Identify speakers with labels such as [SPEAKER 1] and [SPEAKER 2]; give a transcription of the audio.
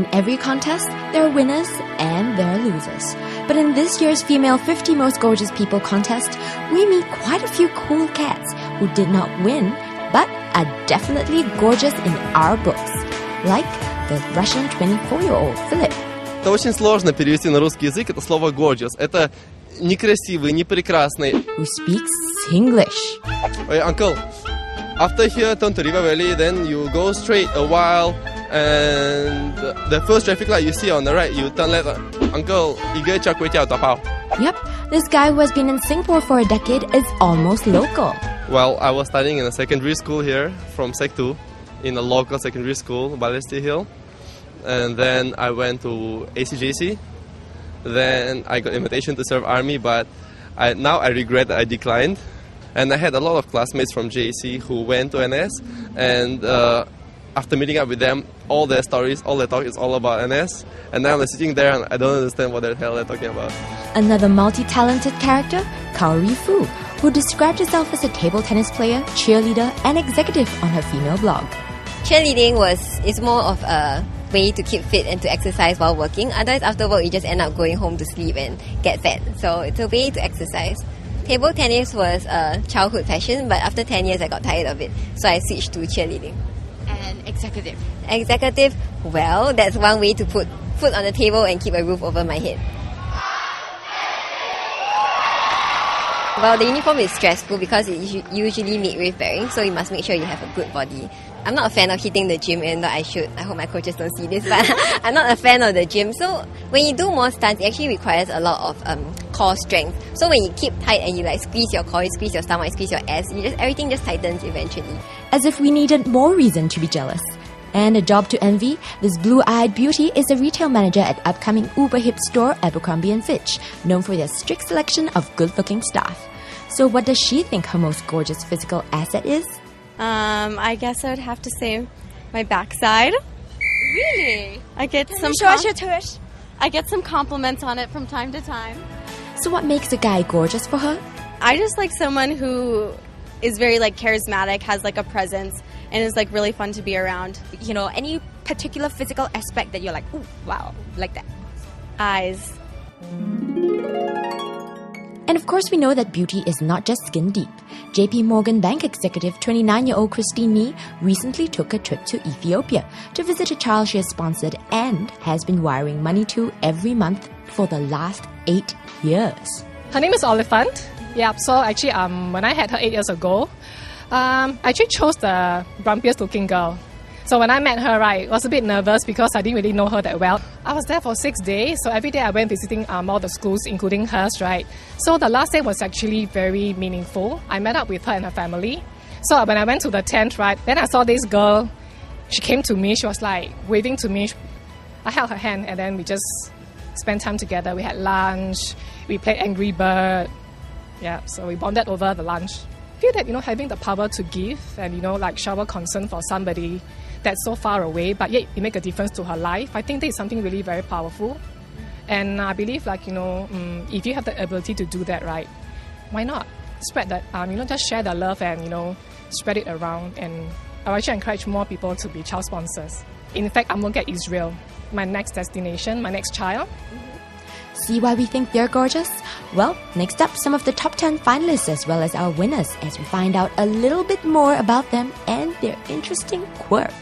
[SPEAKER 1] In every contest, there are winners and there are losers. But in this year's Female 50 Most Gorgeous People contest, we meet quite a few cool cats who did not win, but are definitely gorgeous in our books. Like the Russian 24-year-old Philip.
[SPEAKER 2] Это очень сложно перевести на русский язык, это слово gorgeous. Это некрасивый, непрекрасный.
[SPEAKER 1] Who speaks Singlish.
[SPEAKER 2] Hey, uncle, after here, turn to River Valley, then you go straight a while, and the first traffic light you see on the right, you turn left. Uncle, 一个char kway teow da bao.
[SPEAKER 1] Yep, this guy who has been in Singapore for a decade is almost local.
[SPEAKER 2] Well, I was studying in a secondary school here, from Sec 2, in a local secondary school, Balestier Hill. And then I went to ACJC. Then I got invitation to serve army, but now I regret that I declined. And I had a lot of classmates from JC who went to NS. And after meeting up with them, all their stories, all their talk is all about NS. And now I'm sitting there and I don't understand what the hell they're talking about.
[SPEAKER 1] Another multi-talented character, Kaori Fu, who described herself as a table tennis player, cheerleader, and executive on her female blog.
[SPEAKER 3] Cheerleading is more of a way to keep fit and to exercise while working. Otherwise, after work, you just end up going home to sleep and get fat. So it's a way to exercise. Table tennis was a childhood passion, but after 10 years, I got tired of it. So I switched to cheerleading.
[SPEAKER 1] And executive.
[SPEAKER 3] Executive, well, that's one way to put food on the table and keep a roof over my head. Well, the uniform is stressful because it's usually midriff bearing, so you must make sure you have a good body. I'm not a fan of hitting the gym, and I should. I hope my coaches don't see this, but I'm not a fan of the gym. So when you do more stunts, it actually requires a lot of core strength. So when you keep tight and you like squeeze your core, you squeeze your stomach, you squeeze your ass, everything just tightens eventually.
[SPEAKER 1] As if we needed more reason to be jealous. And a job to envy, this blue-eyed beauty is a retail manager at upcoming uber-hip store Abercrombie & Fitch, known for their strict selection of good-looking staff. So what does she think her most gorgeous physical asset is?
[SPEAKER 4] I guess I would have to say my backside.
[SPEAKER 1] Really?
[SPEAKER 4] I get some compliments on it from time to time.
[SPEAKER 1] So what makes a guy gorgeous for her?
[SPEAKER 4] I just like someone who is very charismatic, has a presence, and is really fun to be around.
[SPEAKER 5] You know, any particular physical aspect that you're like, ooh, wow, like that?
[SPEAKER 4] Eyes.
[SPEAKER 1] And of course we know that beauty is not just skin deep. JP Morgan Bank executive 29-year-old Christine Nee recently took a trip to Ethiopia to visit a child she has sponsored and has been wiring money to every month for the last 8 years.
[SPEAKER 6] Her name is Oliphant. Yeah, so actually when I had her 8 years ago, I actually chose the grumpiest looking girl. So when I met her, I was a bit nervous because I didn't really know her that well. I was there for 6 days, so every day I went visiting all the schools, including hers, right? So the last day was actually very meaningful. I met up with her and her family. So when I went to the tent, right, then I saw this girl. She came to me, she was waving to me. I held her hand and then we just spent time together. We had lunch, we played Angry Bird. Yeah, so we bonded over the lunch. I feel that, having the power to give and, shower concern for somebody that's so far away, but yet it make a difference to her life. I think that is something really very powerful. And I believe, if you have the ability to do that, right, why not? Spread that, just share the love and, spread it around. And I actually encourage more people to be child sponsors. In fact, I'm looking at Israel, my next destination, my next child.
[SPEAKER 1] See why we think they're gorgeous? Well, next up, some of the top 10 finalists as well as our winners as we find out a little bit more about them and their interesting quirks.